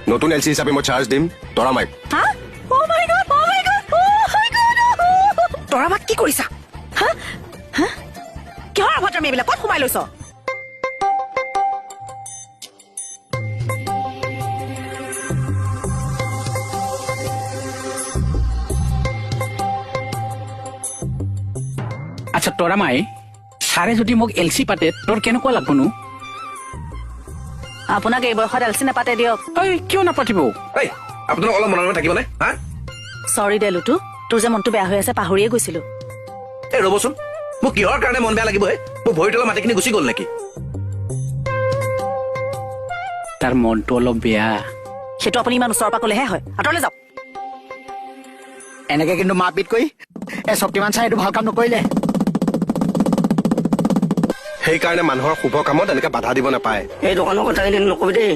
নতুন এলচি হিচাপে মই চাৰ্জ দিম তৰা মাইক হা ও মাই গড ও মাই গড ও মাই গড তৰা মাক কি কৰিছা হা হা কিহৰ অভদ্ৰামি এইবিলাক ক'ত সোমাই লৈছ আচ্ছা তৰা মাই ছাৰে যদি মোক এলচি পাতে তোৰ কেনেকুৱা লাগবনো আপোনাক এই বয়সত এলচি নাপাতে দিয়ক ঐ কিয় নাপাতিব এই আপোনালোক অলপ মনে মনে থাকিবনে হা সৰি দে লুটু তোৰ যে মনটো বেয়া হৈ আছে পাহৰিয়ে গৈছিলো এই ৰ'বচোন মোক কিহৰ কাৰণে মন বেয়া লাগিব হে মোৰ ভৰিৰ তলৰ মাটিখিনি গুচি গ'ল নেকি তাৰ মনটো অলপ বেয়া সেইটো আপুনি ইমান ওচৰৰ পৰা ক'লেহে হয় আঁতৰলৈ যাওক এনেকে কিন্তু মাৰপিট কৰি শক্তিমান চাই এইটো ভাল কাম নকৰিলে সেইকাৰণে মানুহৰ শুভ কামত এনেকে বাধা দিব নাপায় এই দোকানৰ কথা এদিন নকবি দেই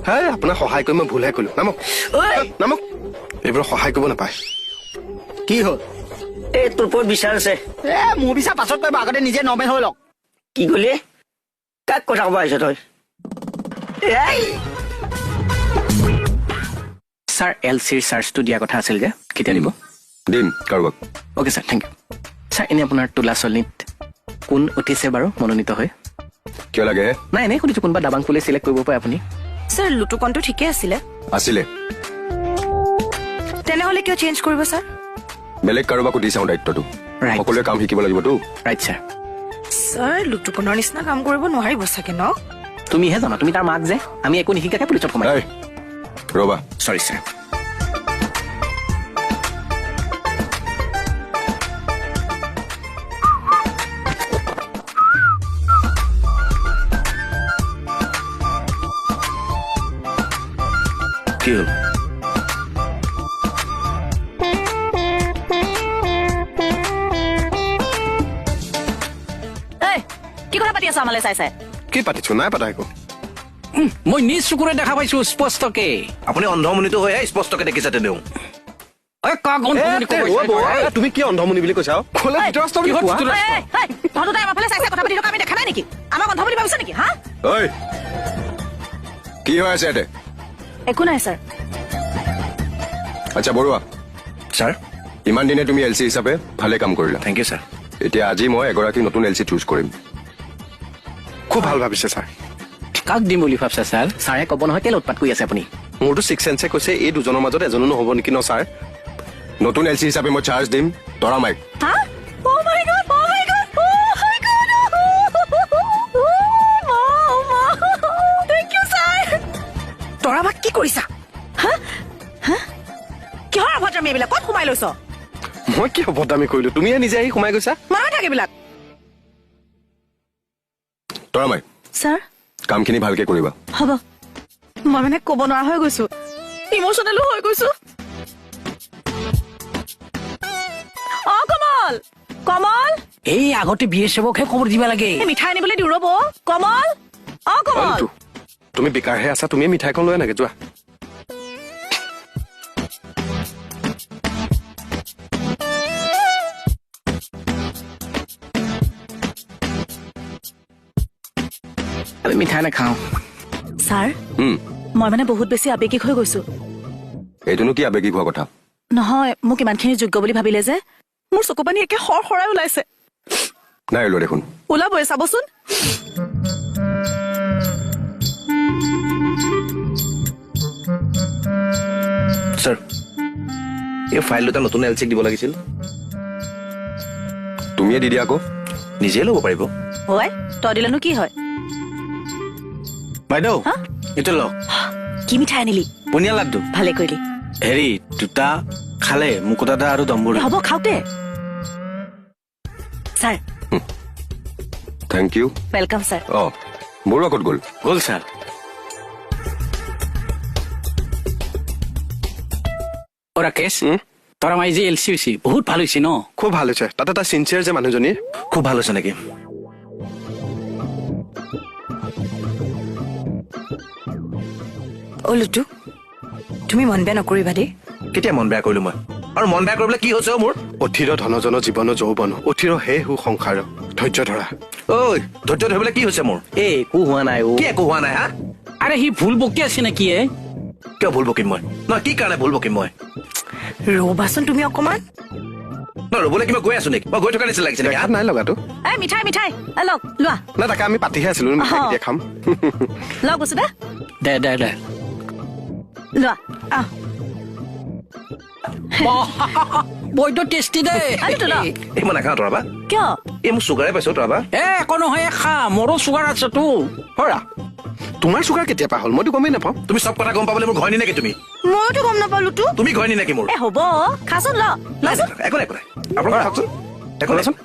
হে আপোনাক সহায় কৰি মই ভুলহে কৰিলো নামক নামক এইবোৰ সহায় কৰিব নাপায় কি হ'ল এই তোৰ ওপৰত বিচাৰ আছে মোৰ বিচাৰ পাছত কৰিব আগতে নিজে নৰ্মেল হৈ লওক কি কলি কাক কথা ক'ব আহিছ তই ছাৰ এলচিৰ চাৰ্জটো দিয়া কথা আছিল যে কেতিয়া দিব দিম কাৰোবাক okay sir thank you sir এনে আপোনাৰ তোলা চলিত কোন উঠিছে বাৰু মনোনীত হৈ কিয় লাগে নাই এনেই সুধিছোঁ কোনোবা দাবাং ফুলে চিলেক্ট কৰিব পাৰে আপুনি ছাৰ লুটুকণটো ঠিকে আছিলে আছিলে তেনেহ'লে কিয় চেঞ্জ কৰিব ছাৰ বেলেগ কাৰোবাকো দি চাওঁ দায়িত্বটো Right. সকলোৱে কাম শিকিব লাগিবতো ৰাইট ছাৰ ছাৰ লুটুকণৰ নিচিনা কাম কৰিব নোৱাৰিব চাগে ন তুমিহে জানা তুমি তাৰ মাক যে আমি একো নিশিকাকে পুলিচত সোমাই এই ৰ'বা চৰি ছাৰ কি হ'ল এই কি কথা পাতি আছা আমালৈ চাই চাই কি পাতিছো নাই পাতা একো মই নিজ চকুৰে দেখা পাইছো স্পষ্টকে আপুনি অন্ধমনিটো হৈ স্পষ্টকে দেখিছে তেনেও তুমি কি অন্ধমুনি বুলি কৈছা খোলা ভিতৰস্থ বুলি কোৱা তহঁতো তাই আমাৰ ফালে চাই চাই কথা পাতি থকা আমি দেখা নাই নেকি আমাক অন্ধ বুলি ভাবিছ নেকি হা ঐ কি হৈ আছে ইয়াতে একো নাই ছাৰ আচ্ছা বৰুৱা ছাৰ ইমান দিনে তুমি এলচি হিচাপে ভালে কাম কৰিলা থেংক ইউ ছাৰ এতিয়া আজি মই এগৰাকী নতুন এলচি চুজ কৰিম খুব ভাল ভাবিছে ছাৰ কাক দিম বুলি ভাবছা ছাৰ ছাৰে ক'ব নহয় কেলে উৎপাত কৰি আছে আপুনি মোৰতো ছিক্স চেন্সে কৈছে এই দুজনৰ মাজত এজনো নহ'ব নেকি ন ছাৰ নতুন এলচি হিচাপে মই চাৰ্জ দিম তৰা মাইক হা ও মাই গড ও মাই গড ও মাই গড থ্যাংক ইউ ছাৰ তৰা মাক কি কৰিছা হা হা কিহৰ অভদ্ৰামি এইবিলাক ক'ত সোমাই লৈছ মই কি অভদ্ৰামি কৰিলো তুমিহে নিজে আহি সোমাই গৈছা মনত থাকে এইবিলাক তৰা মাইক ছাৰ কামখিনি ভালকে কৰিবা হ'ব মই মানে ক'ব নোৱাৰা হৈ গৈছো ইমোচনেলো হৈ গৈছো অ কমল কমল এই আগতে BSFকহে খবৰ দিব লাগে এই মিঠাই আনিবলৈ দিওঁ ৰ'ব কমল অ কমল অন্তু, তুমি বিকাৰহে আছা তুমি মিঠাইখন লৈ আনাগে যোৱা আমি মিঠাই নাখাওঁ ছাৰ মই মানে বহুত বেছি আৱেগিক হৈ গৈছো এইটোনো কি আৱেগিক হোৱা কথা নহয় মোক ইমানখিনি যোগ্য বুলি ভাবিলে যে মোৰ চকু পানী একে সৰাই ওলাইছে নাই ওলোৱা দেখোন ওলাবই চাবচোন ছাৰ এই ফাইল দুটা নতুন এলচিক দিব লাগিছিল তুমিয়ে দি দিয়া আকৌ নিজে ল'ব পাৰিব হয় তই দিলেনো কি হয় বাইদেউ হা? এইটো লওক কি মিঠাই আনিলি বুনিয়া লাড্ডু ভালে কৰিলি হেৰি দুটা খালে মুকুতাদা আৰু দম্বুৰি হ'ব খাওঁতে sir thank you welcome sir অ বৰুৱা ক'ত গ'ল গ'ল ছাৰ অ ৰাকেশ তৰা মাই যে এলচি হৈছে বহুত ভাল হৈছে ন খুব ভাল হৈছে তাতে এটা চিনচিয়াৰ যে মানুহজনী খুব ভাল হৈছে নেকি অ লুটু তুমি মন বেয়া নকৰিবা দেই কেতিয়া মন বেয়া কৰিলো মই আৰু মন বেয়া কৰিবলৈ কি হৈছে মোৰ অথিৰ ধনজন জীৱন যৌৱন অথিৰ হে সু সংসাৰ ধৈৰ্য ধৰা ঐ ধৈৰ্য ধৰিবলৈ কি হৈছে মোৰ একো হোৱা নাই অ কি একো হোৱা নাই হা আৰে সি ভুল বকি আছে নেকি কিয় ভুল বকিম মই নহয় কি কাৰণে ভুল বকিম মই ৰবাচোন তুমি অকমান নহয় ৰ'বলৈ কিবা গৈ আছো নেকি মই গৈ থকা নিচিনা লাগিছে নেকি দেখাত নাই লগাটো এই মিঠাই মিঠাই লওক লোৱা না তাকে আমি পাতিহে আছিলো মিঠাই কেতিয়া খাম লওক বস্তু দে দে লোৱা আহ বৈদ্য টেষ্টি দেই আলুটো ল এই মই নাখাওঁ তৰাবা কিয় এই মোৰ চুগাৰে পাইছো তৰাবা এ একো নহয় খা মোৰো চুগাৰ আছেতো হৰা তোমাৰ চুগাৰ কেতিয়া পা হ'ল মইতো গমেই নাপাওঁ তুমি চব কথা গম পাবলৈ মোৰ ঘয়নি নেকি তুমি মইতো গম নাপালোতো তুমি ঘয়নি নেকি মোৰ এ হ'ব খাচোন লচোন একো নাই আপোনালোকে খাওকচোন একো নাইচোন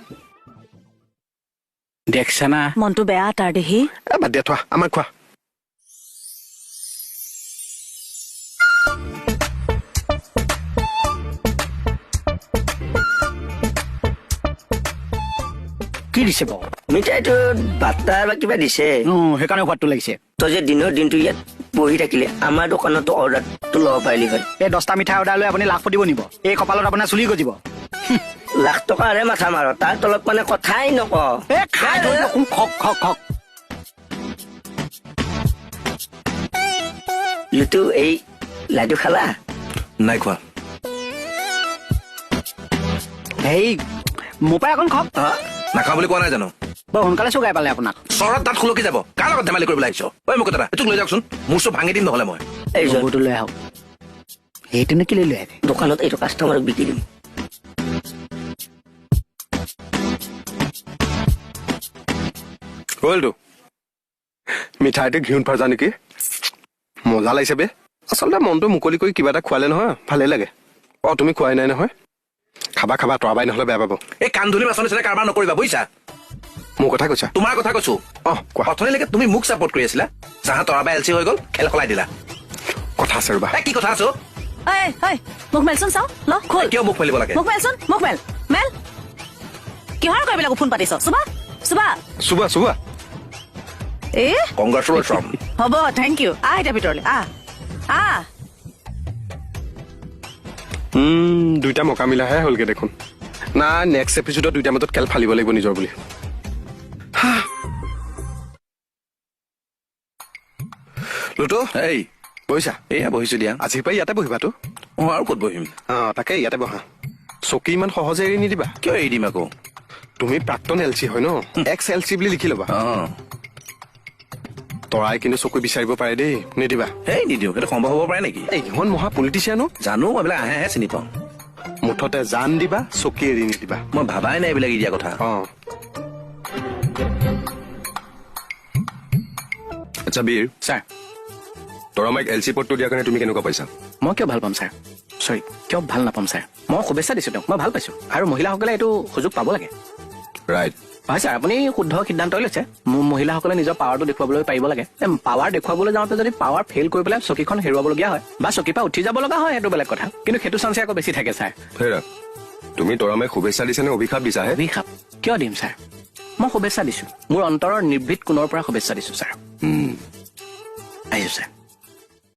দেখছা না মনটো বেয়া তাৰ দেহি এ বাদ দিয়া থোৱা আমাৰ খোৱা কি দিছে বাৰু মিঠাইটো বাটাৰ বা কিবা দিছে সেইকাৰণে সোৱাদটো লাগিছে তই যে দিনৰ দিনটো ইয়াত বহি থাকিলে আমাৰ দোকানতো অৰ্ডাৰটো ল'ব পাৰিলি হয় এই 10টা মিঠাই অৰ্ডাৰ লৈ আপুনি লাখ দিব নিব এই কপালত আপোনাৰ চুলি গজিব লাখ টকাৰে মাথা মাৰ তাৰ তলত মানে কথাই নক এ খাই থৈ দেখোন খক খক খক লুটু এই লাডু খালা নাই খোৱা হেই মোৰ পৰা এখন খক নাখাওঁ বুলি কোৱা নাই জানো বৰ সোনকালে চুগাই পালে আপোনাক চৰত দাঁত খুলকি যাব কাৰ লগত ধেমালি কৰিবলৈ আহিছ ঐ মোক এটা এইটোক লৈ যাওকচোন মোৰ চব ভাঙি দিম নহ'লে মই এইজন ৰবৰটো লৈ আহক সেইটোনো কি লৈ আহে দোকানত এইটো কাষ্টমাৰক বিকি দিম হ'লতো মিঠাইটো ঘিউত ভাজা নেকি মজা লাগিছে বে আচলতে মনটো মুকলি কৰি কিবা এটা খোৱালে নহয় ভালেই লাগে অ তুমি খোৱাই নাই নহয় খাবা খাবা তৰাবাই নহ'লে বেয়া পাব এই কান্ধুলি বাচন নিচিনা কাৰবাৰ নকৰিবা বুজিছা মোৰ কথা কৈছা তোমাৰ কথা কৈছো অ কোৱা অথনিলৈকে তুমি মোক চাপৰ্ট কৰি আছিলা যাহা তৰাবাই এলচি হৈ গ'ল খেল সলাই দিলা কথা আছে ৰবা এই কি কথা আছো ঐ ঐ মোক মেলচোন চাওঁ ল খোল কিয় মোক মেলিব লাগে মোক মেলচোন মোক মেল মেল কিহৰ কৰিবিলাক ফোন পাতিছ চুবা চুবা চুবা চুবা এ কংগ্ৰেচুলেশ্যন হ'ব থেংক ইউ আহ এতিয়া ভিতৰলৈ আহ দুইটা মকা মিলাহে হ'লগে দেখোন না নেক্সট এপিছডত দুইটা মাজত খেল ফালিব লাগিব নিজৰ বুলি লুটো এই বহিছা এয়া বহিছো দিয়া আজিৰ পৰা ইয়াতে বহিবাতো অ আৰু ক'ত বহিম অ তাকে ইয়াতে বহা চকী ইমান সহজে এৰি নিদিবা কিয় এৰি দিম আকৌ তুমি প্ৰাক্তন এলচি হয় ন এক্স এলচি বুলি লিখি ল'বা অ তৰাই কিন্তু চকু বিচাৰিব পাৰে দেই নিদিবা এই নিদিওঁ সেইটো সম্ভৱ হ'ব পাৰে নেকি এই ইহঁত মহা পলিটিচিয়ানো জানো মই এইবিলাক আহে চিনি পাওঁ মুঠতে জান দিবা চকী এৰি নিদিবা মই ভাবাই নাই এইবিলাক এৰি দিয়া কথা অ আচ্ছা বীৰ ছাৰ তৰামাইক এলচি পদটো দিয়াৰ কাৰণে তুমি কেনেকুৱা পাইছা মই কিয় ভাল পাম ছাৰ চৰি কিয় ভাল নাপাম ছাৰ মই শুভেচ্ছা দিছোঁ তেওঁক মই ভাল পাইছোঁ আৰু মহিলাসকলে এইটো সুযোগ পাব লাগে ৰাইট হয় ছাৰ আপুনি শুদ্ধ সিদ্ধান্ত লৈছে মহিলাসকলে নিজৰ পাৱাৰটো দেখুৱাবলৈ পাৰিব লাগে পাৱাৰ দেখুৱাবলৈ যাওঁতে যদি পাৱাৰ ফেইল কৰি পেলাই চকীখন হেৰুৱাবলগীয়া হয় বা চকীৰ পৰা উঠি যাব লগা হয় সেইটো বেলেগ কথা কিন্তু সেইটো চান্সে আকৌ বেছি থাকে ছাৰ হেৰা তুমি তৰামাইক শুভেচ্ছা দিছা নে অভিশাপ দিছাহে অভিশাপ কিয় দিম ছাৰ মই শুভেচ্ছা দিছোঁ মোৰ অন্তৰৰ নিৰ্ভীত কোণৰ পৰা শুভেচ্ছা দিছোঁ ছাৰ আহিছোঁ ছাৰ